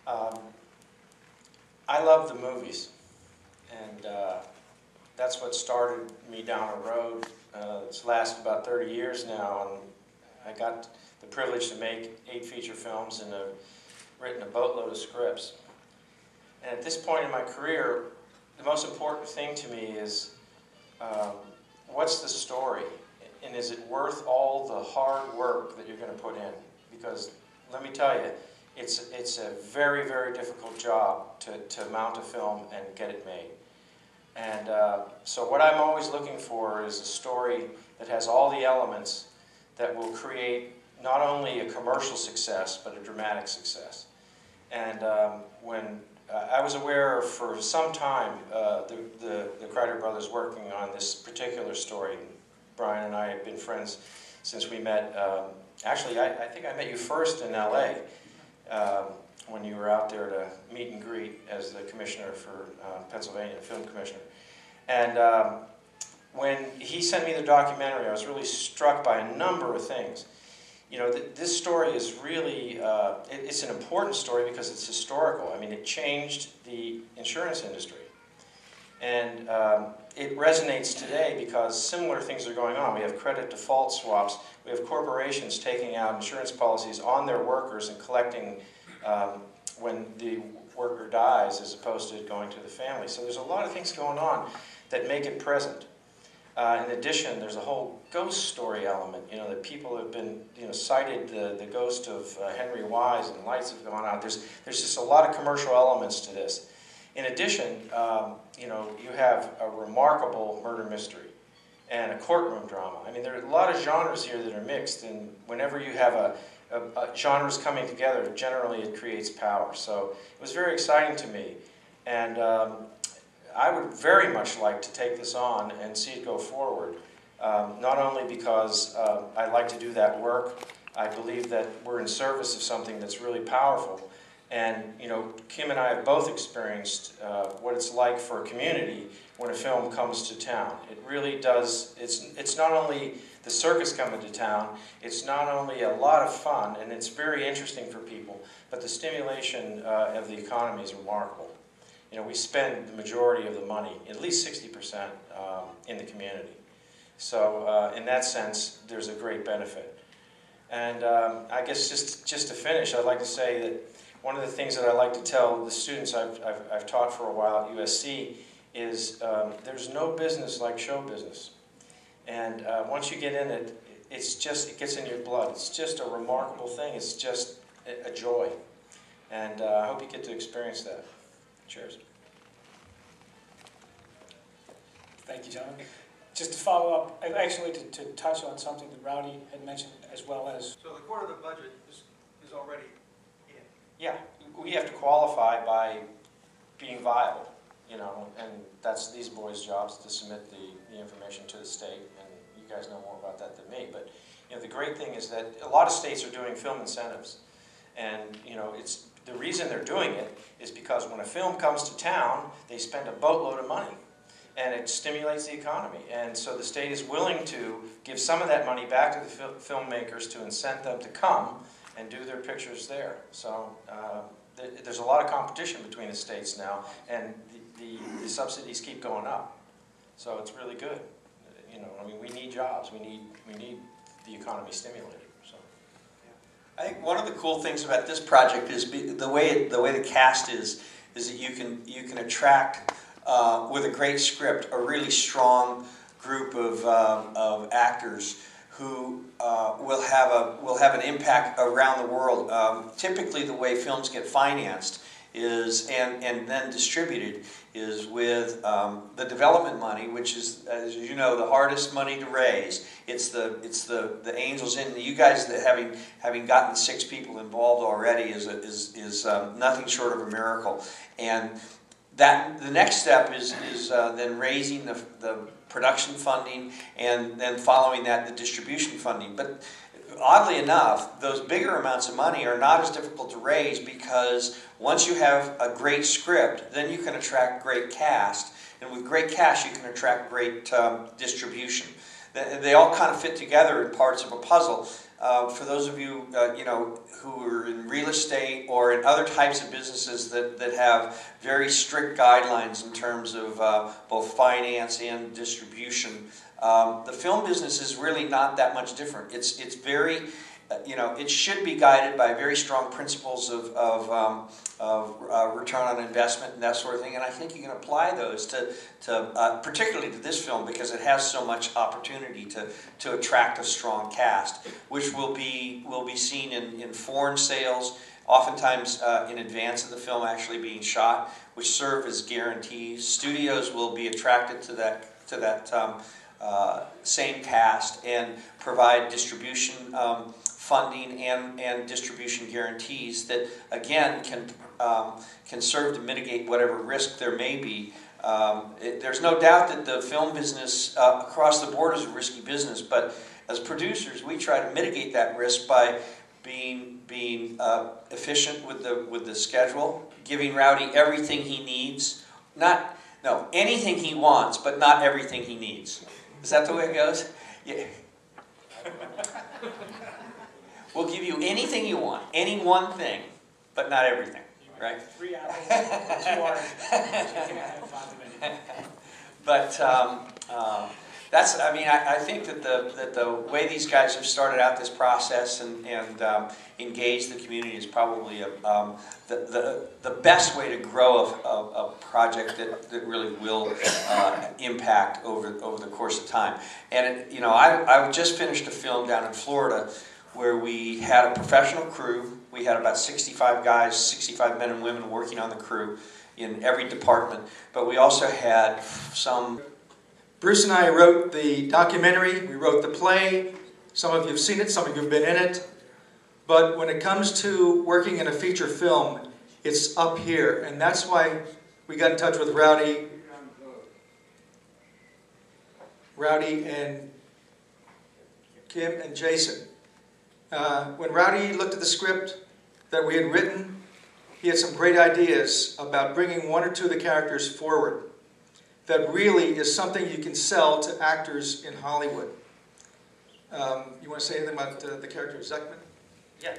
I love the movies, and that's what started me down a road. It's lasted about 30 years now, and I got the privilege to make 8 feature films and written a boatload of scripts. And at this point in my career, the most important thing to me is what's the story, and is it worth all the hard work that you're going to put in? Because let me tell you, it's a very, very difficult job to mount a film and get it made. And so what I'm always looking for is a story that has all the elements that will create not only a commercial success, but a dramatic success. And when I was aware for some time the Kreider Brothers working on this particular story. Brian and I have been friends since we met. Actually, I think I met you first in LA when you were out there to meet and greet as the commissioner for Pennsylvania, film commissioner. And when he sent me the documentary, I was really struck by a number of things. You know, this story is really, it's an important story because it's historical. I mean, it changed the insurance industry. And it resonates today because similar things are going on. We have credit default swaps. We have corporations taking out insurance policies on their workers and collecting when the worker dies as opposed to it going to the family. So there's a lot of things going on that make it present. In addition, there's a whole ghost story element, you know, that people have been, you know, cited the ghost of Henry Wise, and lights have gone out. There's just a lot of commercial elements to this. In addition, you know, you have a remarkable murder mystery and a courtroom drama. I mean, there are a lot of genres here that are mixed, and whenever you have genres coming together, generally it creates power. So it was very exciting to me, and I would very much like to take this on and see it go forward, not only because I like to do that work. I believe that we're in service of something that's really powerful. And, you know, Kim and I have both experienced what it's like for a community when a film comes to town. It really does, it's not only the circus coming to town, it's not only a lot of fun, and it's very interesting for people, but the stimulation of the economy is remarkable. You know, we spend the majority of the money, at least 60%, in the community. So in that sense, there's a great benefit. And I guess just to finish, I'd like to say that one of the things that I like to tell the students I've taught for a while at USC is there's no business like show business. And once you get in it, it gets in your blood. It's just a remarkable thing. It's just a joy. And I hope you get to experience that. Cheers. Thank you, John. Just to follow up, actually to touch on something that Rowdy had mentioned as well as... So the quarter of the budget is already in? Yeah, we have to qualify by being viable, you know, and that's these boys' jobs to submit the information to the state, and you guys know more about that than me. But, you know, the great thing is that a lot of states are doing film incentives, and, you know, the reason they're doing it is because when a film comes to town, they spend a boatload of money, and it stimulates the economy. And so the state is willing to give some of that money back to the filmmakers to incent them to come and do their pictures there. So there's a lot of competition between the states now, and the subsidies keep going up. So it's really good. You know, I mean, we need jobs. We need the economy stimulated. I think one of the cool things about this project is the way the cast is that you can attract with a great script a really strong group of actors who will have an impact around the world. Typically, the way films get financed is and then distributed is with the development money, which is, as you know, the hardest money to raise. It's the angels in. You guys that having gotten 6 people involved already is nothing short of a miracle. And that the next step is then raising the production funding, and then following that the distribution funding. But oddly enough, those bigger amounts of money are not as difficult to raise, because once you have a great script, then you can attract great cast, and with great cast you can attract great distribution. They all kind of fit together in parts of a puzzle. for those of you, who are in real estate or in other types of businesses that have very strict guidelines in terms of both finance and distribution, the film business is really not that much different. It's very, it should be guided by very strong principles of return on investment and that sort of thing. And I think you can apply those to particularly to this film, because it has so much opportunity to attract a strong cast, which will be seen in foreign sales, oftentimes in advance of the film actually being shot, which serve as guarantees. Studios will be attracted to that same cast and provide distribution funding and distribution guarantees that, again, can serve to mitigate whatever risk there may be. There's no doubt that the film business across the board is a risky business, but as producers, we try to mitigate that risk by being efficient with the schedule, giving Rowdy everything he needs. Anything he wants, but not everything he needs. Is that the way it goes? Yeah. We'll give you anything you want, any one thing, but not everything, right? 3 apples, 2 oranges. You can't have 5 of anything. But I think that the way these guys have started out this process and engaged the community is probably the best way to grow a project that really will impact over the course of time. And I just finished a film down in Florida where we had a professional crew. We had about 65 guys, 65 men and women working on the crew in every department. But we also had some... Bruce and I wrote the documentary, we wrote the play. Some of you have seen it, some of you have been in it. But when it comes to working in a feature film, it's up here. And that's why we got in touch with Rowdy and Kim and Jason. When Rowdy looked at the script that we had written, he had some great ideas about bringing 1 or 2 of the characters forward. That really is something you can sell to actors in Hollywood. You want to say anything about the character of Zechman? Yeah,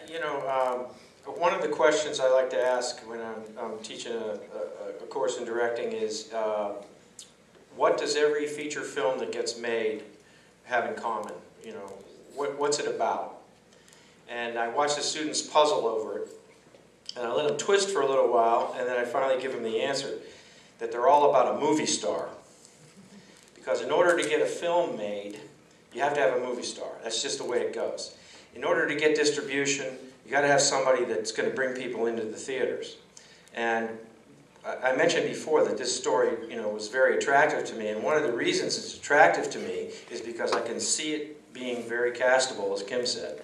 one of the questions I like to ask when I'm teaching a course in directing is, what does every feature film that gets made have in common? What's it about? And I watch the students puzzle over it, and I let them twist for a little while, and then I finally give them the answer. That they're all about a movie star. Because in order to get a film made, you have to have a movie star. That's just the way it goes. In order to get distribution, you got to have somebody that's going to bring people into the theaters. And I mentioned before that this story, was very attractive to me. And one of the reasons it's attractive to me is because I can see it being very castable, as Kim said.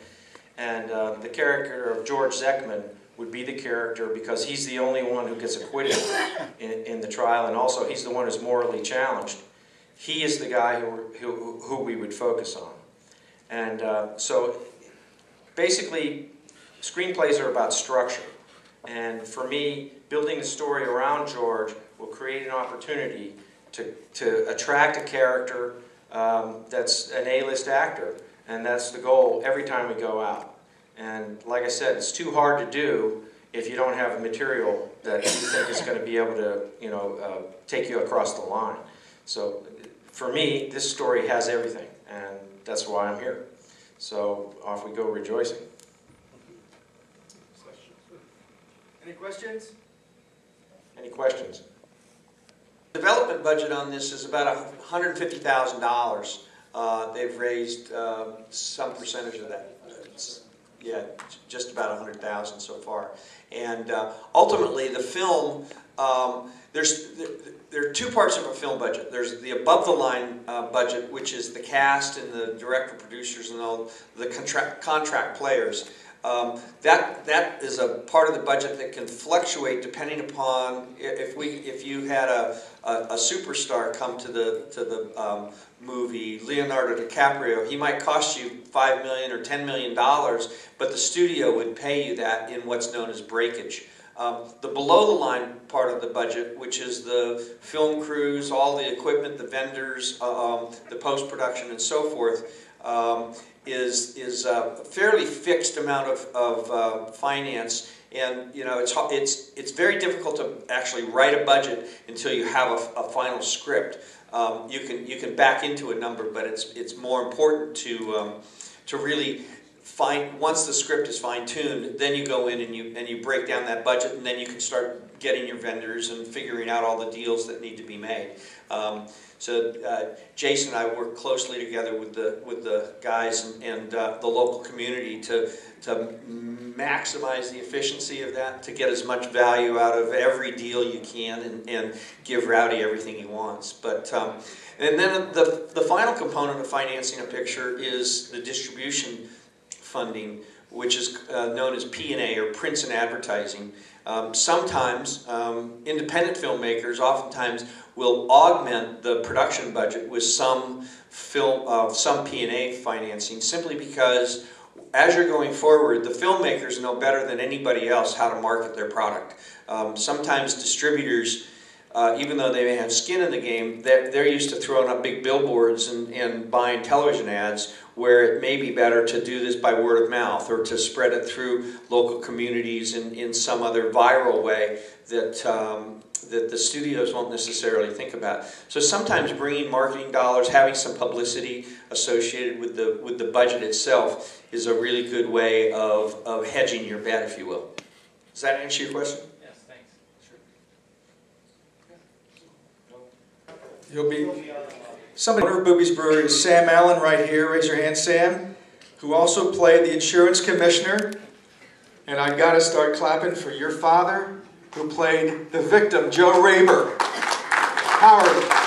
And the character of George Zechman would be the character because he's the only one who gets acquitted in the trial, and also he's the one who's morally challenged. He is the guy who we would focus on. And so basically, screenplays are about structure. And for me, building the story around George will create an opportunity to attract a character that's an A-list actor. And that's the goal every time we go out. And like I said, it's too hard to do if you don't have a material that you think is going to be able to, take you across the line. So for me, this story has everything, and that's why I'm here. So off we go rejoicing. Any questions? Any questions? The development budget on this is about $150,000. They've raised some percentage of that. Yeah, just about 100,000 so far. And ultimately, the film, there are 2 parts of a film budget. There's the above-the-line budget, which is the cast and the director, producers, and all the contract players. That is a part of the budget that can fluctuate depending upon if you had a superstar come to the movie, Leonardo DiCaprio. He might cost you $5 million or $10 million, but the studio would pay you that in what's known as breakage. The below-the-line part of the budget, which is the film crews, all the equipment, the vendors, the post-production, and so forth, is a fairly fixed amount of finance, and it's very difficult to actually write a budget until you have a final script. You can back into a number, but it's more important to really once the script is fine-tuned, then you go in and you break down that budget, and then you can start getting your vendors and figuring out all the deals that need to be made. So Jason and I work closely together with the guys and the local community to maximize the efficiency of that, to get as much value out of every deal you can, and give Rowdy everything he wants. But and then the final component of financing a picture is the distribution funding, which is known as P&A, or prints and advertising. Sometimes independent filmmakers oftentimes will augment the production budget with some P&A financing, simply because as you're going forward, the filmmakers know better than anybody else how to market their product. Sometimes distributors, even though they may have skin in the game, they're used to throwing up big billboards and buying television ads, where it may be better to do this by word of mouth, or to spread it through local communities in some other viral way that the studios won't necessarily think about. So sometimes bringing marketing dollars, having some publicity associated with the budget itself, is a really good way of hedging your bet, if you will. Does that answer your question? Yes, thanks. Sure. You'll be... Somebody, owner of Booby's Brewery is Sam Allen right here. Raise your hand, Sam. Who also played the insurance commissioner. And I got to start clapping for your father, who played the victim, Joe Raber. Howard.